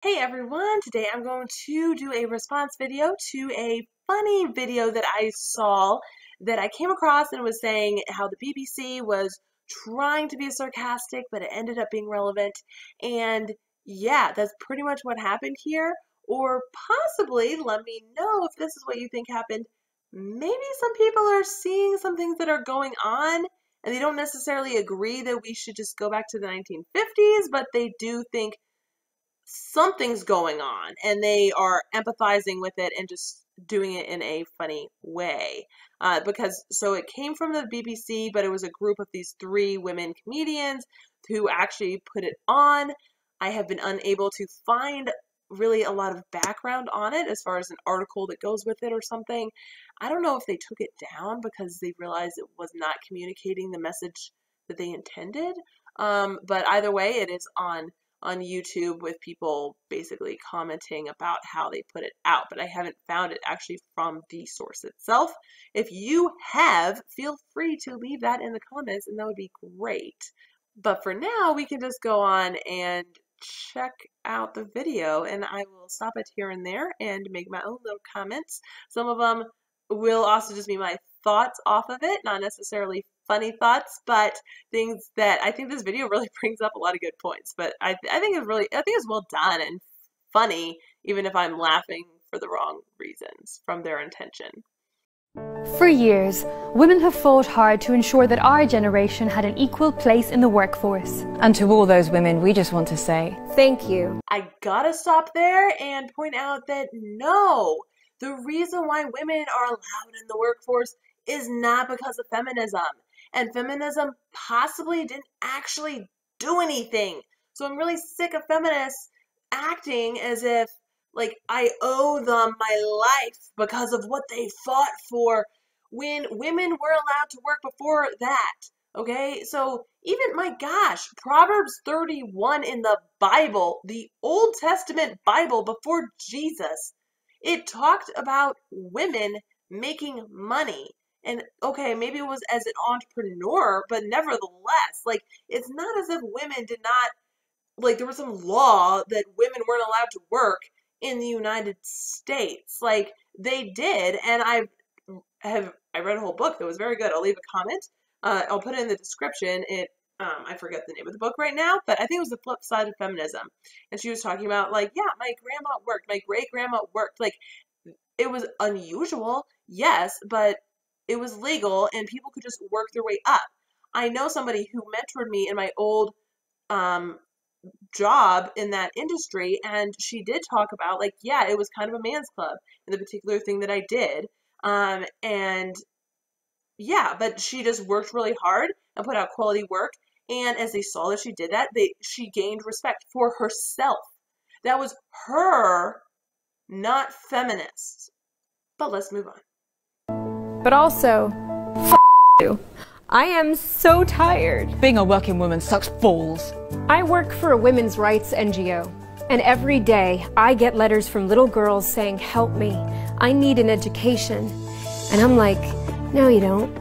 Hey everyone, today I'm going to do a response video to a funny video that I saw that I came across, and it was saying how the BBC was trying to be sarcastic, but it ended up being relevant. And yeah, that's pretty much what happened here. Or possibly, let me know if this is what you think happened. Maybe some people are seeing some things that are going on, and they don't necessarily agree that we should just go back to the 1950s, but they do think something's going on and they are empathizing with it and just doing it in a funny way. So it came from the BBC, but it was a group of these three women comedians who actually put it on. I have been unable to find really a lot of background on it as far as an article that goes with it or something. I don't know if they took it down because they realized it was not communicating the message that they intended. But either way, it is on YouTube with people basically commenting about how they put it out, but I haven't found it actually from the source itself. If you have, feel free to leave that in the comments and that would be great. But for now, we can just go on and check out the video, and I will stop it here and there and make my own little comments. Some of them will also just be my thoughts off of it, not necessarily funny thoughts, but things that I think this video really brings up a lot of good points. But I think it's well done and funny, even if I'm laughing for the wrong reasons from their intention. For years, women have fought hard to ensure that our generation had an equal place in the workforce. And to all those women, we just want to say, thank you. I gotta stop there and point out that no, the reason why women are allowed in the workforce is not because of feminism. And feminism possibly didn't actually do anything. So I'm really sick of feminists acting as if, like, I owe them my life because of what they fought for when women were allowed to work before that. Okay, so even, my gosh, Proverbs 31 in the Bible, the Old Testament Bible before Jesus, it talked about women making money. And okay, maybe it was as an entrepreneur, but nevertheless, like, it's not as if women did not, like, there was some law that women weren't allowed to work in the United States. Like, they did, and I read a whole book that was very good. I'll leave a comment. I'll put it in the description. I forget the name of the book right now, but I think it was The Flip Side of Feminism. And she was talking about, like, yeah, my grandma worked, my great-grandma worked. Like, it was unusual, yes, but it was legal and people could just work their way up. I know somebody who mentored me in my old job in that industry, and she did talk about, like, yeah, it was kind of a man's club in the particular thing that I did. And yeah, but she just worked really hard and put out quality work. And as they saw that she did that, she gained respect for herself. That was her, not feminist. But let's move on. But also, you. I am so tired. being a working woman sucks balls. I work for a women's rights NGO, and every day I get letters from little girls saying, help me, I need an education. And I'm like, no you don't.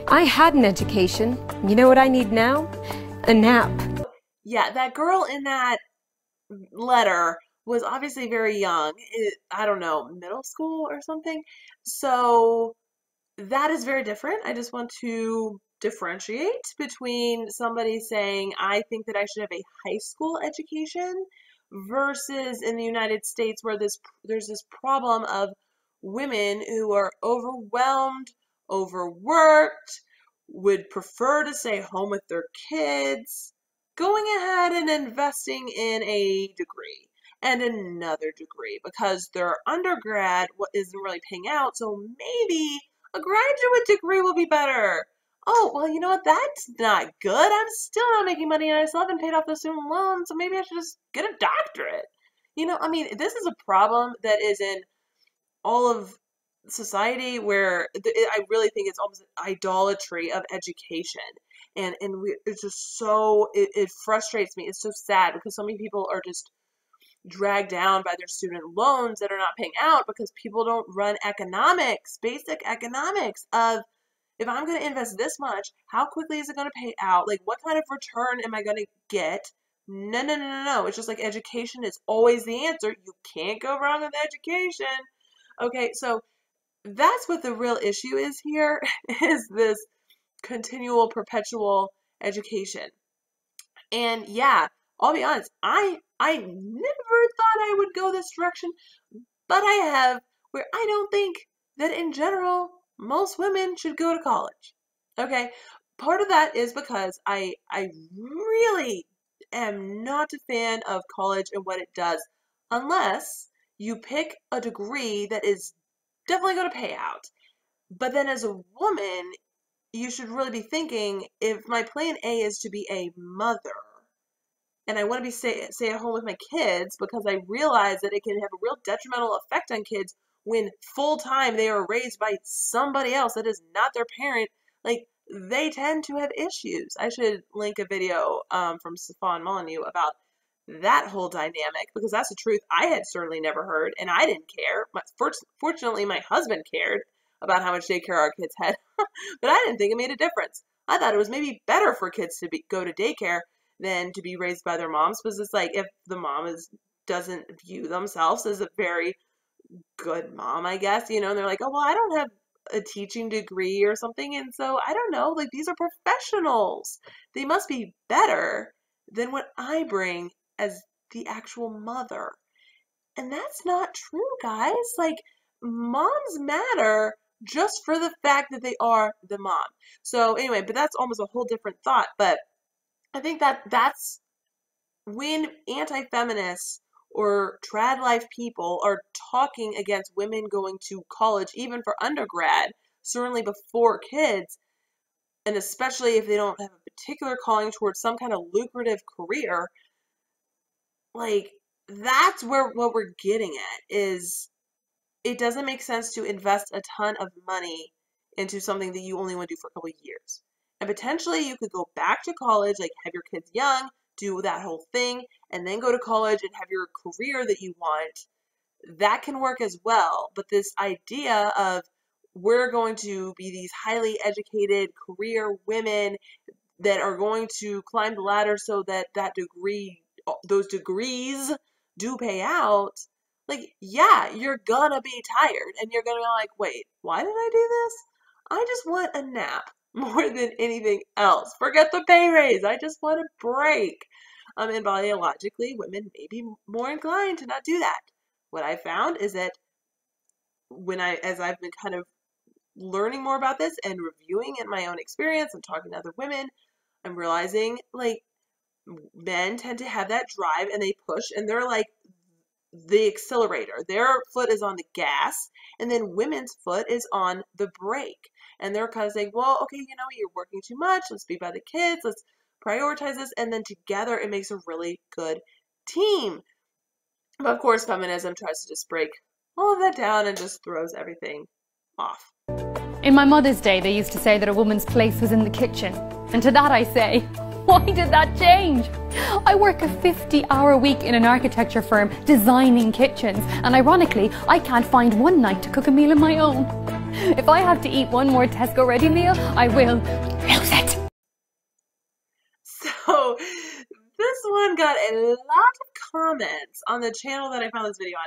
I had an education. You know what I need now? A nap. Yeah, that girl in that letter was obviously very young. I don't know, middle school or something. So that is very different. I just want to differentiate between somebody saying, I think that I should have a high school education, versus in the United States where there's this problem of women who are overwhelmed, overworked, would prefer to stay home with their kids, going ahead and investing in a degree and another degree because their undergrad isn't really paying out, so maybe a graduate degree will be better. Oh, well, you know what? That's not good. I'm still not making money and I still haven't paid off the student loan, so maybe I should just get a doctorate. You know, I mean, this is a problem that is in all of society where I really think it's almost an idolatry of education. And it's just so, it frustrates me. It's so sad because so many people are just dragged down by their student loans that are not paying out because people don't run economics, basic economics of, if I'm going to invest this much, how quickly is it going to pay out? Like, what kind of return am I going to get No, no, no, no, no. It's just like education is always the answer. You can't go wrong with education. Okay, so that's what the real issue is here, is this continual, perpetual education. And yeah, I'll be honest, I never thought I would go this direction, but I have, where I don't think that in general most women should go to college. Okay, part of that is because I really am not a fan of college and what it does, unless you pick a degree that is definitely going to pay out. But then as a woman, you should really be thinking, if my plan A is to be a mother, and I want to be stay at home with my kids, because I realize that it can have a real detrimental effect on kids when full time they are raised by somebody else that is not their parent, like they tend to have issues. I should link a video from Stefan Molyneux about that whole dynamic, because that's the truth I had certainly never heard, and I didn't care. Fortunately, my husband cared about how much daycare our kids had, but I didn't think it made a difference. I thought it was maybe better for kids to go to daycare than to be raised by their moms, because it's like, if the mom doesn't view themselves as a very good mom, I guess, and they're like, oh, well, I don't have a teaching degree or something, and so I don't know, like, these are professionals. They must be better than what I bring as the actual mother. And that's not true, guys. Like, moms matter just for the fact that they are the mom. So anyway, but that's almost a whole different thought. But I think that's when anti-feminists or trad life people are talking against women going to college, even for undergrad, certainly before kids, and especially if they don't have a particular calling towards some kind of lucrative career, like, that's what we're getting at, is it doesn't make sense to invest a ton of money into something that you only want to do for a couple of years. And potentially you could go back to college, like have your kids young, do that whole thing, and then go to college and have your career that you want. That can work as well. But this idea of we're going to be these highly educated career women that are going to climb the ladder so that those degrees do pay out, like, yeah, you're gonna be tired and you're gonna be like, wait, why did I do this? I just want a nap more than anything else. Forget the pay raise. I just want a break. And biologically, women may be more inclined to not do that. What I found is that as I've been kind of learning more about this and reviewing in my own experience and talking to other women, I'm realizing, like, men tend to have that drive and they push and they're like the accelerator. Their foot is on the gas, and then women's foot is on the brake. And they're kind of saying, well, okay, you're working too much. Let's be by the kids. Let's prioritize this. And then together it makes a really good team. But of course, feminism tries to just break all of that down and just throws everything off. In my mother's day, they used to say that a woman's place was in the kitchen. And to that I say, why did that change? I work a 50-hour week in an architecture firm designing kitchens, and ironically, I can't find one night to cook a meal of my own. If I have to eat one more Tesco ready meal, I will lose it. So this one got a lot of comments on the channel that I found this video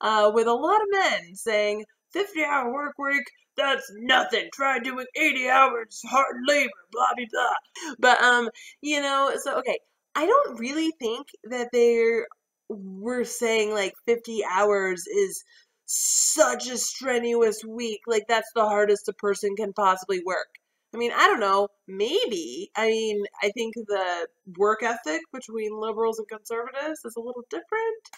on, with a lot of men saying, 50-hour work week, that's nothing. Try doing 80 hours hard labor, blah, blah, blah. But, so, okay, I don't really think that we're saying, like, 50 hours is such a strenuous week. Like, that's the hardest a person can possibly work. I mean, I don't know, maybe. I mean, I think the work ethic between liberals and conservatives is a little different.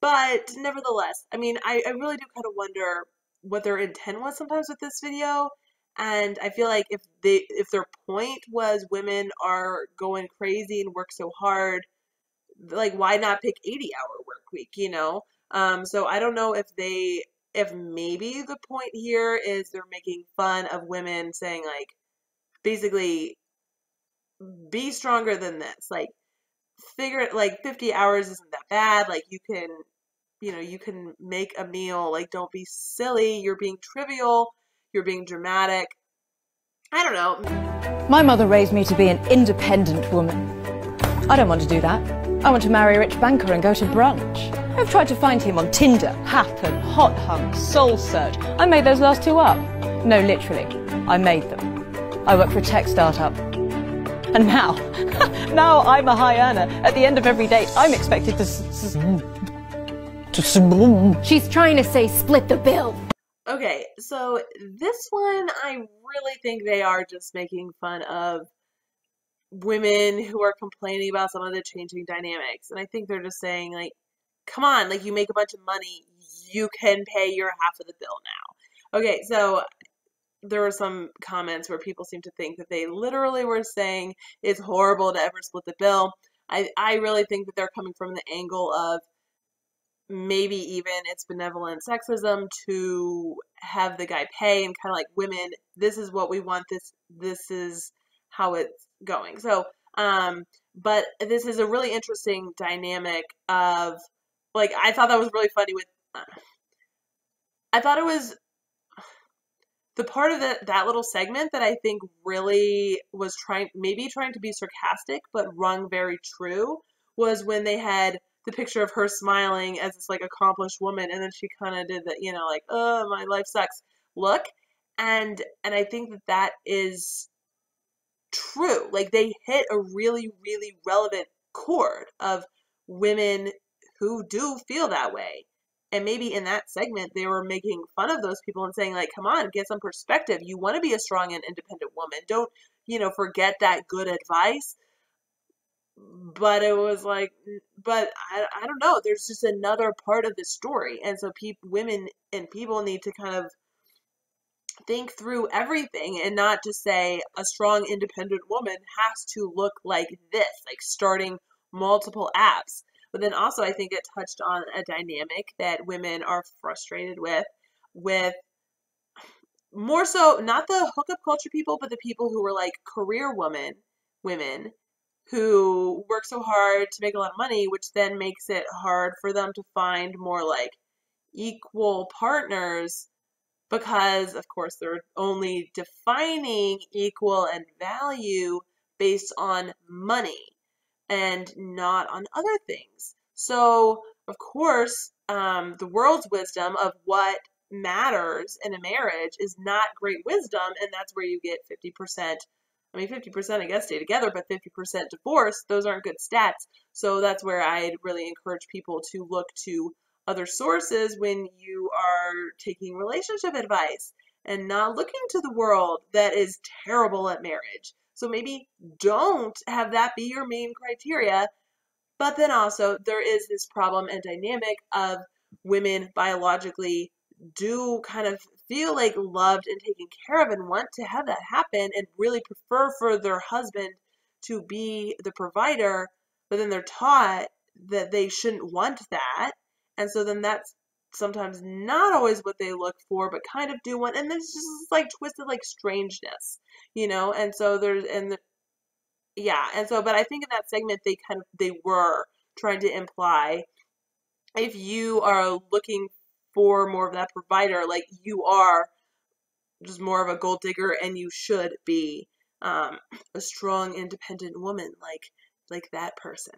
But nevertheless, I mean, I really do kind of wonder what their intent was sometimes with this video. And I feel like if their point was women are going crazy and work so hard, like, why not pick 80-hour work week, So I don't know if maybe the point here is they're making fun of women, saying, like, basically, be stronger than this. Like, figure it, like, 50 hours isn't that bad. Like, you can make a meal. Like, don't be silly. You're being trivial. You're being dramatic. I don't know. My mother raised me to be an independent woman. I don't want to do that. I want to marry a rich banker and go to brunch. I've tried to find him on Tinder, Happen, Hot Hunk, Soul Search. I made those last two up. No, literally, I made them. I work for a tech startup. And now, now I'm a high earner. At the end of every date, I'm expected to She's trying to say split the bill. Okay, so this one, I really think they are just making fun of women who are complaining about some of the changing dynamics. And I think they're just saying, like, come on, like, you make a bunch of money, you can pay your half of the bill now. Okay, so there were some comments where people seem to think that they literally were saying it's horrible to ever split the bill. I really think that they're coming from the angle of maybe even it's benevolent sexism to have the guy pay and kind of like, women, this is what we want, this is how it's going. So but this is a really interesting dynamic of, like, I thought that was really funny with I thought it was the part of that little segment that I think really was trying to be sarcastic but rung very true was when they had the picture of her smiling as this, like, accomplished woman, and then she kind of did that, you know, like, oh, my life sucks look. And I think that is true. Like, they hit a really, really relevant chord of women who do feel that way. And maybe in that segment, they were making fun of those people and saying, like, come on, get some perspective. You want to be a strong and independent woman. Don't, you know, forget that good advice. But it was like, but I don't know. There's just another part of the story. And so women and people need to kind of think through everything and not just say a strong, independent woman has to look like this, like starting multiple apps. But then also I think it touched on a dynamic that women are frustrated with more so not the hookup culture people, but the people who were like career women who work so hard to make a lot of money, which then makes it hard for them to find more like equal partners because, of course, they're only defining equal and value based on money and not on other things. So, of course, the world's wisdom of what matters in a marriage is not great wisdom, and that's where you get 50%. I mean, 50%, I guess, stay together, but 50% divorce, those aren't good stats. So that's where I'd really encourage people to look to other sources when you are taking relationship advice and not looking to the world that is terrible at marriage. So maybe don't have that be your main criteria. But then also there is this problem and dynamic of women biologically do kind of feel like loved and taken care of and want to have that happen and really prefer for their husband to be the provider, but then they're taught that they shouldn't want that. And so then that's sometimes not always what they look for, but kind of do want. And there's just like twisted like strangeness, you know? And so but I think in that segment, they were trying to imply if you are looking for more of that provider, like you are just more of a gold digger and you should be a strong, independent woman like that person.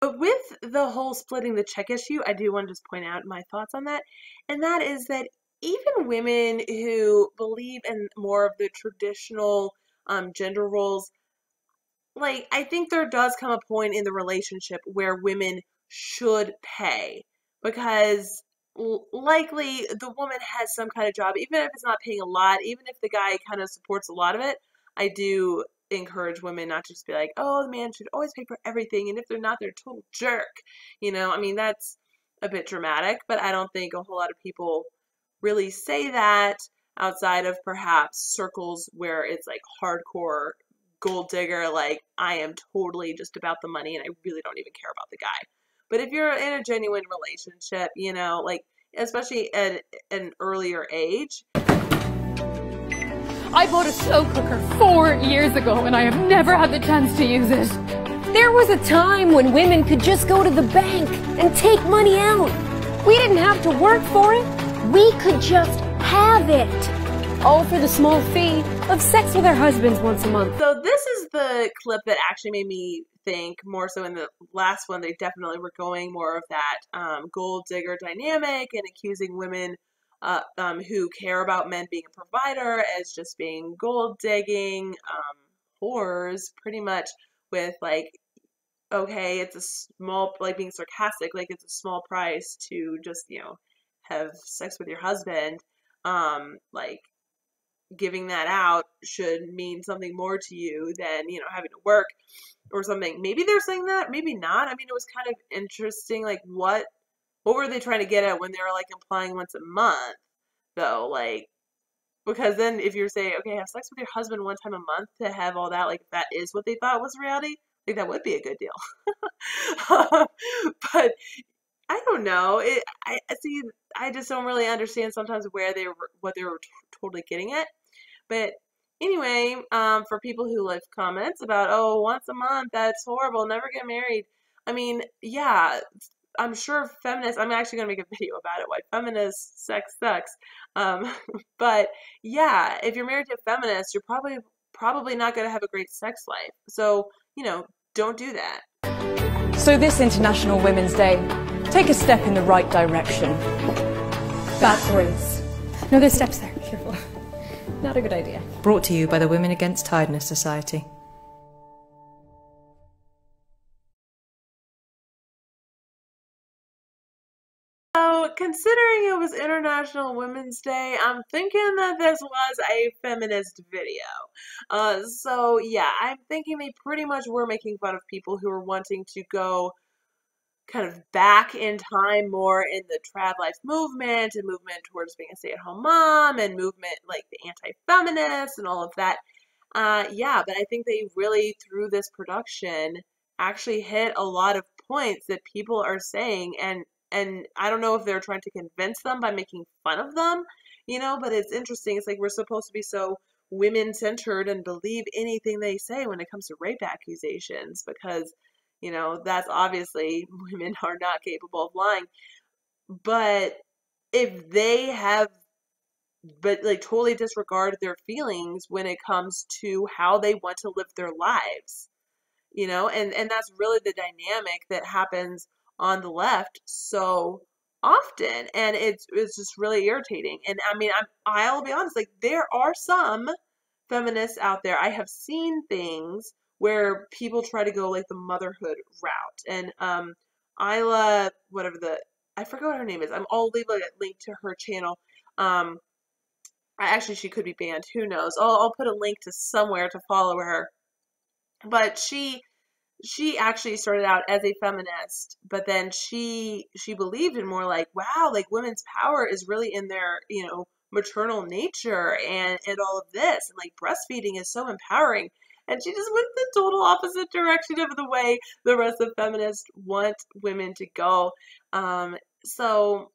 But with the whole splitting the check issue, I do want to just point out my thoughts on that. And that is that even women who believe in more of the traditional gender roles, like, I think there does come a point in the relationship where women should pay because likely the woman has some kind of job, even if it's not paying a lot, even if the guy kind of supports a lot of it. I do encourage women not to just be like, oh, the man should always pay for everything, and if they're not, they're a total jerk. You know, I mean, that's a bit dramatic, but I don't think a whole lot of people really say that outside of perhaps circles where it's like hardcore gold digger, like I am totally just about the money and I really don't even care about the guy. But if you're in a genuine relationship, you know, like especially at an earlier age. I bought a slow cooker 4 years ago and I have never had the chance to use it. There was a time when women could just go to the bank and take money out. We didn't have to work for it. We could just have it. all for the small fee of sex with their husbands once a month. So this is the clip that actually made me think more so. In the last one, they definitely were going more of that gold digger dynamic and accusing women who care about men being a provider as just being gold digging whores, pretty much, with like, okay, it's a small, like being sarcastic, like it's a small price to just, you know, have sex with your husband. Like giving that out should mean something more to you than, you know, having to work or something. Maybe they're saying that, maybe not. I mean, it was kind of interesting, like what were they trying to get at when they were like implying once a month, though? Like, because then if you're saying, okay, have sex with your husband one time a month to have all that, like if that is what they thought was reality, like that would be a good deal. But I don't know. I see. I just don't really understand sometimes where they were, what they were totally getting at. But anyway, for people who leave comments about, oh, once a month, that's horrible, never get married. I mean, yeah, I'm sure feminists, I'm actually going to make a video about it, why feminist sex sucks. But yeah, if you're married to a feminist, you're probably not going to have a great sex life. So, you know, don't do that. So this International Women's Day, take a step in the right direction. Backwards. No, there's steps there. Careful. Not a good idea. Brought to you by the Women Against Tiredness Society. So, considering it was International Women's Day, I'm thinking that this was a feminist video. So yeah, I'm thinking they pretty much were making fun of people who were wanting to go kind of back in time more in the trad life movement and movement towards being a stay-at-home mom and movement like the anti-feminist and all of that. Yeah, but I think they really, through this production, actually hit a lot of points that people are saying, and I don't know if they're trying to convince them by making fun of them, you know, but it's interesting. It's like we're supposed to be so women-centered and believe anything they say when it comes to rape accusations because, you know, that's obviously women are not capable of lying. But if they have, but like totally disregard their feelings when it comes to how they want to live their lives, you know, and that's really the dynamic that happens on the left so often, and it's just really irritating. And I mean, I'll be honest, like there are some feminists out there. I have seen things where people try to go like the motherhood route, and Ayla, whatever I forget what her name is. I'll leave a link to her channel. Actually, she could be banned. Who knows? I'll put a link to somewhere to follow her. But she actually started out as a feminist, but then she believed in more like, wow, like women's power is really in their, you know, maternal nature and all of this, and like breastfeeding is so empowering. And she just went the total opposite direction of the way the rest of feminists want women to go. So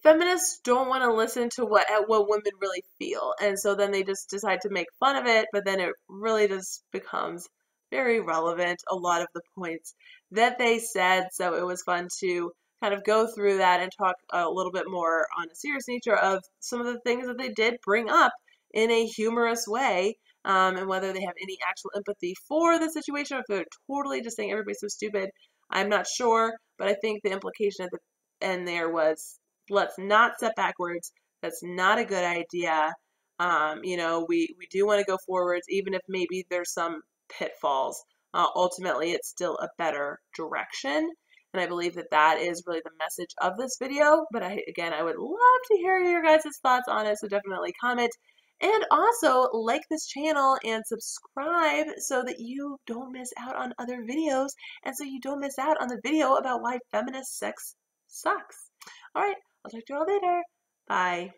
feminists don't want to listen to what women really feel, and so then they just decide to make fun of it, but then it really just becomes very relevant, a lot of the points that they said. So it was fun to kind of go through that and talk a little bit more on a serious nature of some of the things that they did bring up in a humorous way, and whether they have any actual empathy for the situation or if they're totally just saying everybody's so stupid, I'm not sure. But I think the implication at the end there was, let's not step backwards. That's not a good idea. You know, we do want to go forwards, even if maybe there's some pitfalls. Ultimately, it's still a better direction, and I believe that that is really the message of this video. But again, I would love to hear your guys' thoughts on it, so definitely comment, and also like this channel and subscribe so that you don't miss out on other videos, and so you don't miss out on the video about why feminist sex sucks. All right, I'll talk to you all later. Bye.